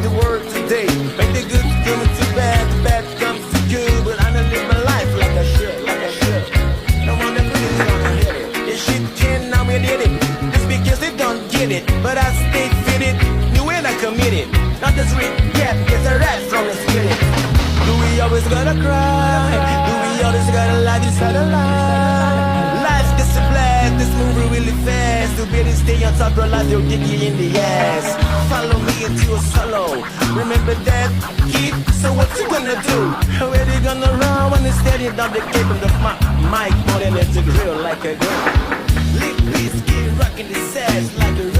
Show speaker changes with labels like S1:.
S1: the word today. Make the good come to bad, the bad comes to good. But I don't live my life like I should, like I should. No one that really gonna hit it. This shit can, now we did it. Just because they don't get it, but I stay fitted. Knew when I committed. Not just regret, get a rat from the spirit. Do we always gotta cry? Do we always gotta lie inside a lie? Life gets a blast, this movie really fast. To better stay on top of life, they'll kick you in the ass. Follow me into a solo. Remember that, kid? So what you gonna do? Where they gonna run when it's steady down the cape of the mic? More than it's a grill like a girl. Lick, please, get rocking the sash like a